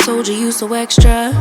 told you you so extra,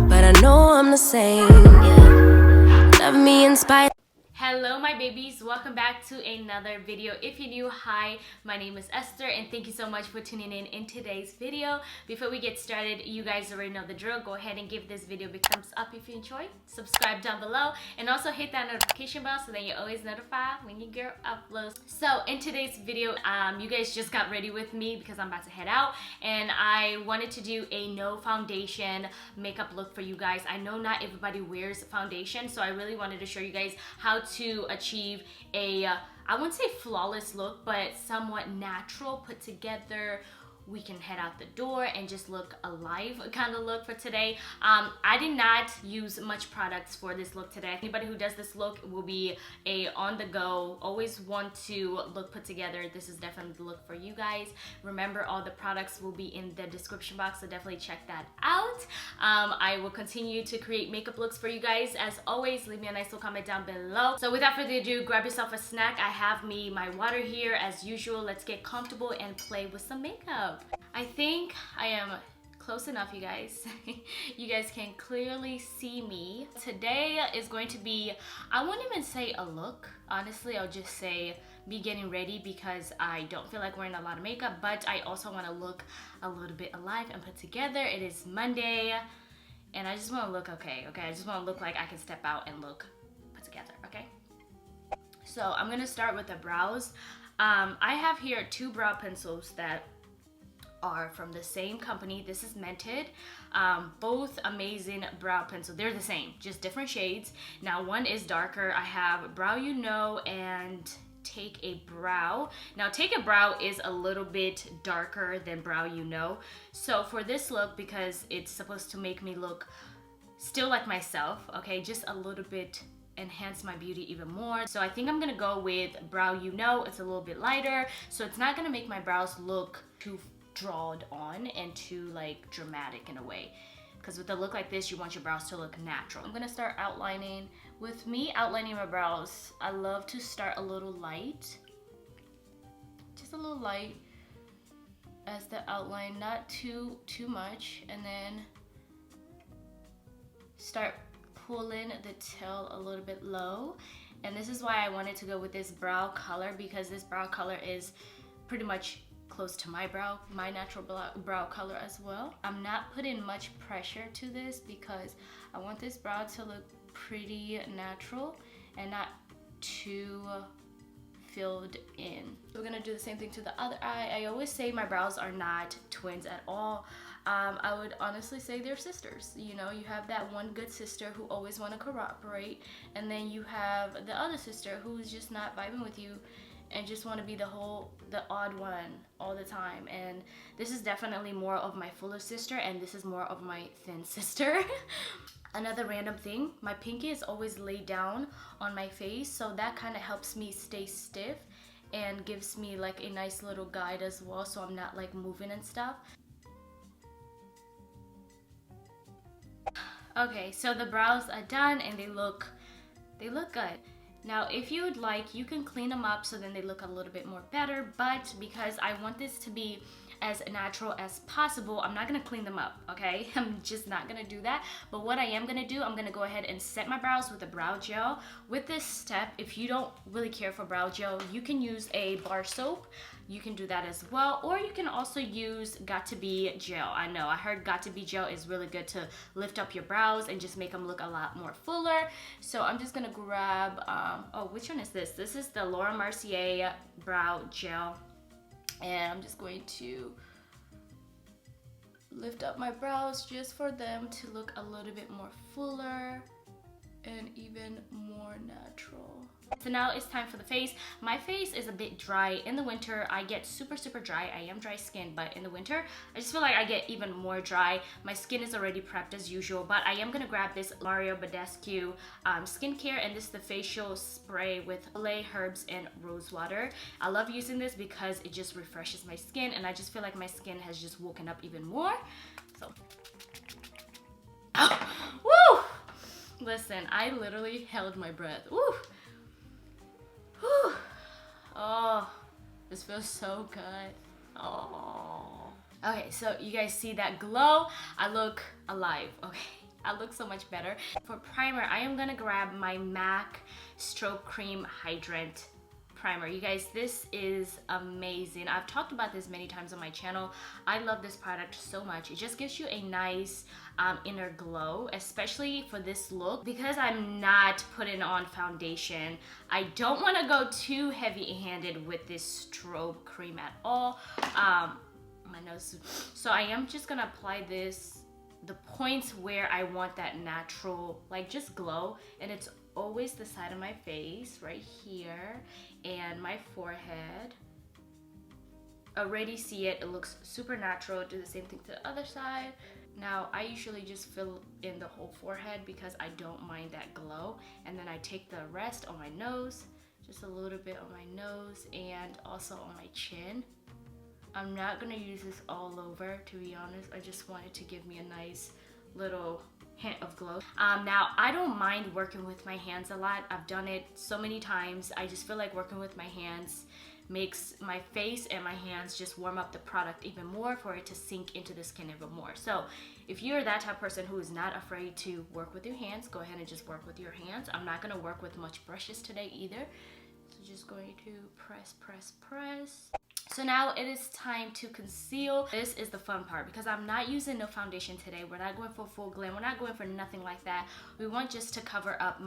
but I know I'm the same, yeah. Love me in spite. Hello my babies, welcome back to another video. If you're new, hi, my name is Esther and thank you so much for tuning in today's video. Before we get started, you guys already know the drill. Go ahead and give this video a big thumbs up if you enjoyed, subscribe down below, and also hit that notification bell so that you're always notified when your girl uploads. So in today's video, you guys just got ready with me because I'm about to head out, and I wanted to do a no foundation makeup look for you guys. I know not everybody wears foundation, so I really wanted to show you guys how to achieve a I wouldn't say flawless look, but somewhat natural, put together. We can head out the door and just look alive kind of look for today. I did not use much products for this look today. Anybody who does this look will be a on the go, always want to look put together. This is definitely the look for you guys. Remember, all the products will be in the description box, so definitely check that out. I will continue to create makeup looks for you guys. As always, leave me a nice little comment down below. So without further ado, grab yourself a snack. I have me my water here as usual. Let's get comfortable and play with some makeup. I think I am close enough, you guys. You guys can clearly see me. Today is going to be, I won't even say a look. Honestly, I'll just say be getting ready because I don't feel like wearing a lot of makeup, but I also want to look a little bit alive and put together. It is Monday and I just want to look okay. I just want to look like I can step out and look put together, okay? So I'm going to start with the brows. I have here two brow pencils that are from the same company. This is Mented. Both amazing brow pencil. They're the same, just different shades. Now one is darker. I have Brow You Know and Take a Brow. Now Take a Brow is a little bit darker than Brow You Know. So for this look, because it's supposed to make me look still like myself, okay, just a little bit enhance my beauty even more. So I think I'm gonna go with Brow You Know. It's a little bit lighter, so it's not gonna make my brows look too drawn on and too like dramatic in a way, because with a look like this you want your brows to look natural. I'm gonna start outlining. With me outlining my brows, I love to start a little light, just a little light as the outline, not too much, and then start pulling the tail a little bit low. And this is why I wanted to go with this brow color, because this brow color is pretty much close to my brow, my natural brow color as well. I'm not putting much pressure to this because I want this brow to look pretty natural and not too filled in. So we're gonna do the same thing to the other eye. I always say my brows are not twins at all. I would honestly say they're sisters. You know, you have that one good sister who always want to cooperate, and then you have the other sister who's just not vibing with you and just want to be the odd one all the time. And this is definitely more of my fuller sister, and this is more of my thin sister. Another random thing, my pinky is always laid down on my face, so that kind of helps me stay stiff and gives me like a nice little guide as well, so I'm not like moving and stuff. Okay, so the brows are done and they look good. Now, if you would like, you can clean them up so then they look a little bit more better, but because I want this to be as natural as possible, I'm not gonna clean them up, okay? I'm just not gonna do that. But what I am gonna do, I'm gonna go ahead and set my brows with a brow gel. With this step, if you don't really care for brow gel, you can use a bar soap. You can do that as well, or you can also use Got To Be gel. I know, I heard Got To Be gel is really good to lift up your brows and just make them look a lot more fuller. So I'm just gonna grab, oh, which one is this? This is the Mercier brow gel. And I'm just going to lift up my brows just for them to look a little bit more fuller and even more natural. So now it's time for the face. My face is a bit dry. In the winter, I get super dry. I am dry skinned, but in the winter, I just feel like I get even more dry. My skin is already prepped as usual, but I am gonna grab this Badescu skincare, and this is the facial spray with Aloe, herbs, and Rosewater. I love using this because it just refreshes my skin, and I just feel like my skin has just woken up even more. So, woo! Listen, I literally held my breath. Woo! Whew. Oh, this feels so good. Oh. Okay, so you guys see that glow? I look alive, okay? I look so much better. For primer, I am gonna grab my MAC Strobe Cream Hydrant Primer. You guys, this is amazing. I've talked about this many times on my channel. I love this product so much. It just gives you a nice inner glow, especially for this look. Because I'm not putting on foundation, I don't want to go too heavy-handed with this Strobe Cream at all. My nose. So I am just gonna apply this the points where I want that natural, like, just glow, and it's always the side of my face right here and my forehead. Already see it, it looks super natural. Do the same thing to the other side. Now I usually just fill in the whole forehead because I don't mind that glow, and then I take the rest on my nose, just a little bit on my nose and also on my chin. I'm not gonna use this all over, to be honest. I just wanted to give me a nice little hint of glow. Now, I don't mind working with my hands a lot. I've done it so many times. I just feel like working with my hands makes my face and my hands just warm up the product even more for it to sink into the skin even more. So if you're that type of person who is not afraid to work with your hands, go ahead and just work with your hands. I'm not gonna work with much brushes today either. So just going to press, press, press. So now it is time to conceal. This is the fun part because I'm not using no foundation today. We're not going for full glam. We're not going for nothing like that. We want just to cover up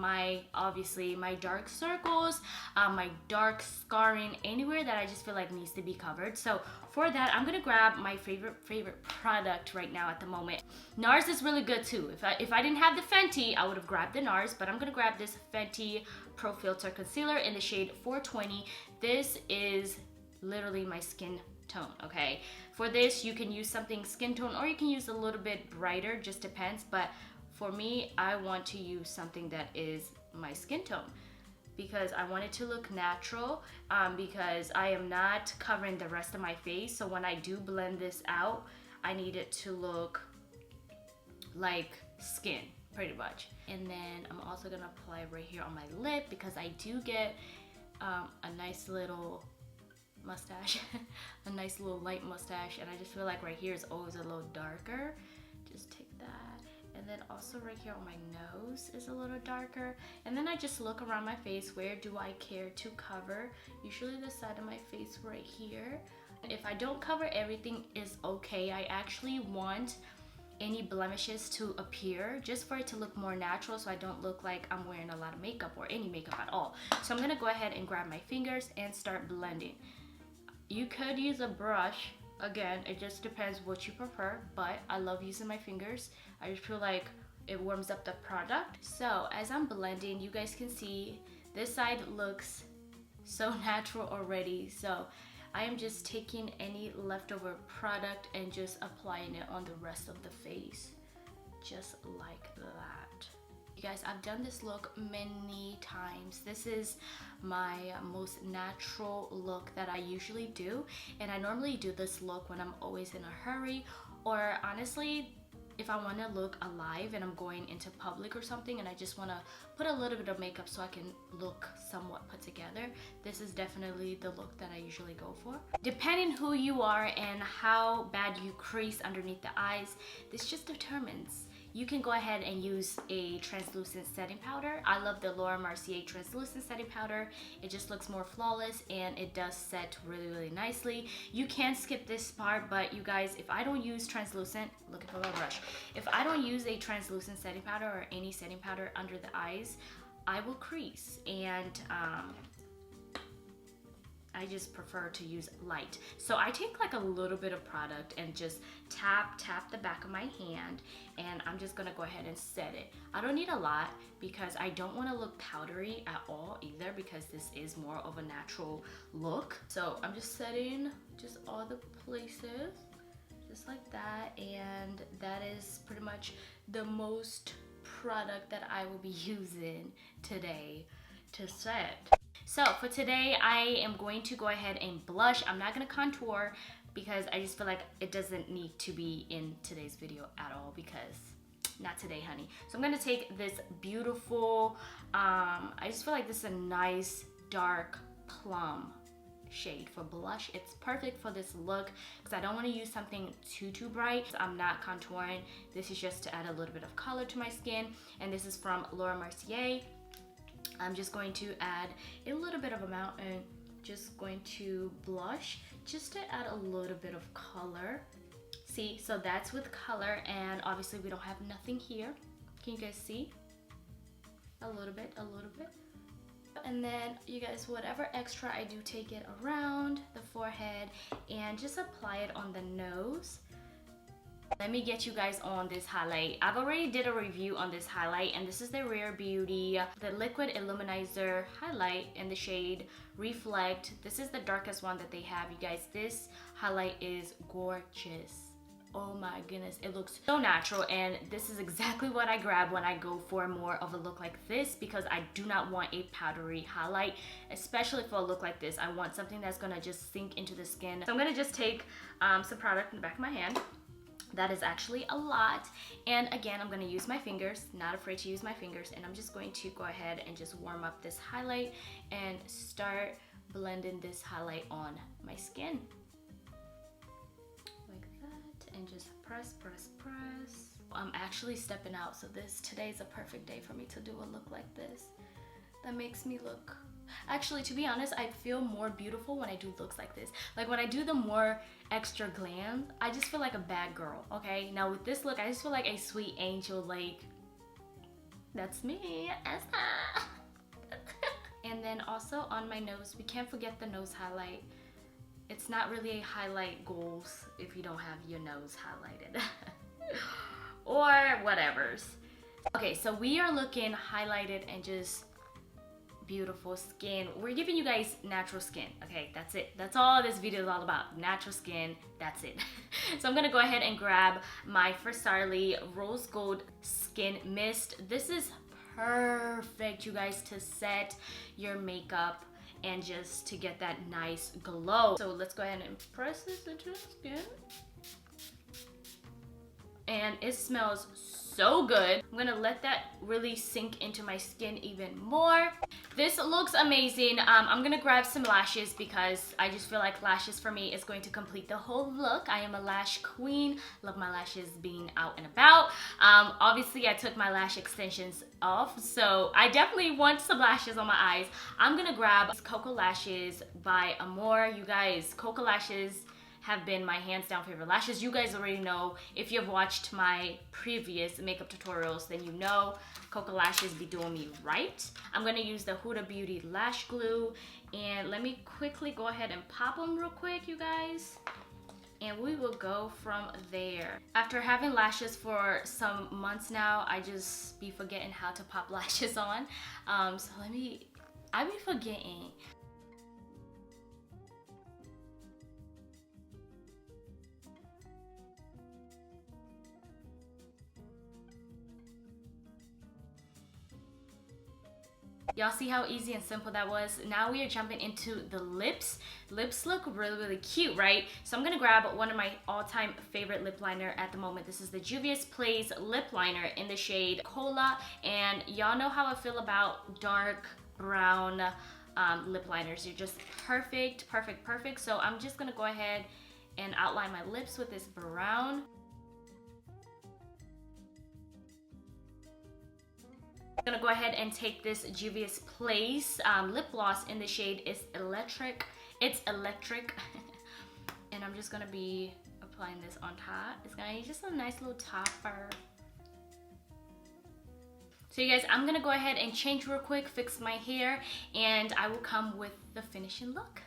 obviously my dark circles, my dark scarring, anywhere that I just feel like needs to be covered. So for that, I'm gonna grab my favorite product right now at the moment. NARS is really good too. If I didn't have the Fenty, I would have grabbed the NARS, but I'm gonna grab this Fenty Pro Filt'r Concealer in the shade 420. This is literally my skin tone, okay? For this, you can use something skin tone or you can use a little bit brighter, just depends. But for me, I want to use something that is my skin tone because I want it to look natural, because I am not covering the rest of my face. So when I do blend this out, I need it to look like skin, pretty much. And then I'm also gonna apply right here on my lip because I do get a nice little mustache, a nice little light mustache, and I just feel like right here is always a little darker. Just take that, and then also right here on my nose is a little darker, and then I just look around my face. Where do I care to cover? Usually the side of my face right here. If I don't cover everything is okay. I actually want any blemishes to appear just for it to look more natural, so I don't look like I'm wearing a lot of makeup or any makeup at all. So I'm gonna go ahead and grab my fingers and start blending. You could use a brush. Again, it just depends what you prefer, but I love using my fingers. I just feel like it warms up the product. So as I'm blending, you guys can see this side looks so natural already. So I am just taking any leftover product and just applying it on the rest of the face, just like that. You guys, I've done this look many times. This is my most natural look that I usually do, and I normally do this look when I'm always in a hurry, or honestly if I want to look alive and I'm going into public or something and I just want to put a little bit of makeup so I can look somewhat put together. This is definitely the look that I usually go for. Depending who you are and how bad you crease underneath the eyes, this just determines. You can go ahead and use a translucent setting powder. I love the Mercier translucent setting powder. It just looks more flawless and it does set really nicely. You can skip this part, but you guys, if I don't use translucent, looking for a brush. If I don't use a translucent setting powder or any setting powder under the eyes, I will crease, and I just prefer to use light. So I take like a little bit of product and just tap the back of my hand, and I'm just gonna go ahead and set it. I don't need a lot because I don't want to look powdery at all either, because this is more of a natural look. So I'm just setting just all the places just like that, and that is pretty much the most product that I will be using today to set. So for today, I am going to go ahead and blush. I'm not gonna contour because I just feel like it doesn't need to be in today's video at all, because not today, honey. So I'm gonna take this beautiful, I just feel like this is a nice dark plum shade for blush. It's perfect for this look because I don't want to use something too bright. I'm not contouring. This is just to add a little bit of color to my skin, and this is from Mercier. I'm just going to add a little bit of amount and just going to blush just to add a little bit of color. See, so that's with color, and obviously we don't have nothing here. Can you guys see? A little bit. And then you guys, whatever extra, I do take it around the forehead and just apply it on the nose. Let me get you guys on this highlight. I've already did a review on this highlight, and this is the Rare Beauty, the Liquid Luminizer highlight in the shade Reflect. This is the darkest one that they have, you guys. This highlight is gorgeous. Oh my goodness, it looks so natural, and this is exactly what I grab when I go for more of a look like this, because I do not want a powdery highlight, especially for a look like this. I want something that's gonna just sink into the skin. So I'm gonna just take some product in the back of my hand. That is actually a lot, and again, I'm gonna use my fingers, not afraid to use my fingers, and I'm just going to go ahead and just warm up this highlight and start blending this highlight on my skin. And just press. I'm actually stepping out, so today's a perfect day for me to do a look like this. That makes me look, actually, to be honest, I feel more beautiful when I do looks like this. Like when I do the more extra glam, I just feel like a bad girl, okay? Now with this look, I just feel like a sweet angel, like, that's me, And then also on my nose, we can't forget the nose highlight. It's not really a highlight goals if you don't have your nose highlighted or whatevers. Okay, so we are looking highlighted and just beautiful skin. We're giving you guys natural skin. Okay, that's it. That's all this video is all about. Natural skin, that's it. So I'm gonna go ahead and grab my Farsali Rose Gold Skin Mist. This is perfect, you guys, to set your makeup and just to get that nice glow. So let's go ahead and press this into the skin. And it smells so good. I'm gonna let that really sink into my skin even more. This looks amazing. I'm gonna grab some lashes because I just feel like lashes for me is going to complete the whole look. I am a lash queen. Love my lashes being out and about. Obviously I took my lash extensions off, so I definitely want some lashes on my eyes. I'm gonna grab Cocoa Lashes by Amore. You guys, Cocoa Lashes have been my hands down favorite lashes. You guys already know, if you've watched my previous makeup tutorials, then you know Cocoa Lashes be doing me right. I'm gonna use the Huda Beauty Lash Glue, and let me quickly go ahead and pop them real quick, you guys. And we will go from there. After having lashes for some months now, I just be forgetting how to pop lashes on. So I be forgetting. Y'all see how easy and simple that was? Now we are jumping into the lips. Lips look really cute, right? So I'm gonna grab one of my all-time favorite lip liner at the moment. This is the Juvias Plays lip liner in the shade Kola, and y'all know how I feel about dark brown lip liners. They're just perfect. So I'm just gonna go ahead and outline my lips with this brown. I'm gonna go ahead and take this Juvias Place lip gloss in the shade is Electric. It's electric. And I'm just gonna be applying this on top. It's gonna be just a nice little topper. So you guys, I'm gonna go ahead and change real quick, fix my hair, and I will come with the finishing look.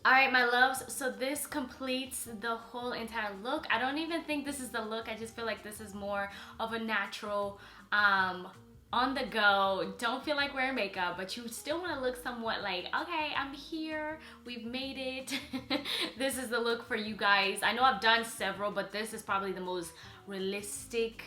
All right, my loves, so this completes the whole entire look. I don't even think this is the look. I just feel like this is more of a natural, on the go, don't feel like wearing makeup, but you still want to look somewhat like, okay, I'm here, we've made it. This is the look for you guys. I know I've done several, but this is probably the most realistic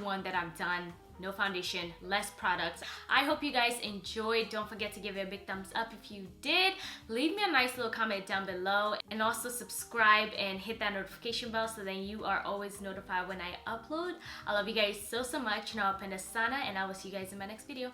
one that I've done. No foundation, less products. I hope you guys enjoyed. Don't forget to give it a big thumbs up if you did. Leave me a nice little comment down below, and also subscribe and hit that notification bell so then you are always notified when I upload. I love you guys so much. Nawapenda sana, and I will see you guys in my next video.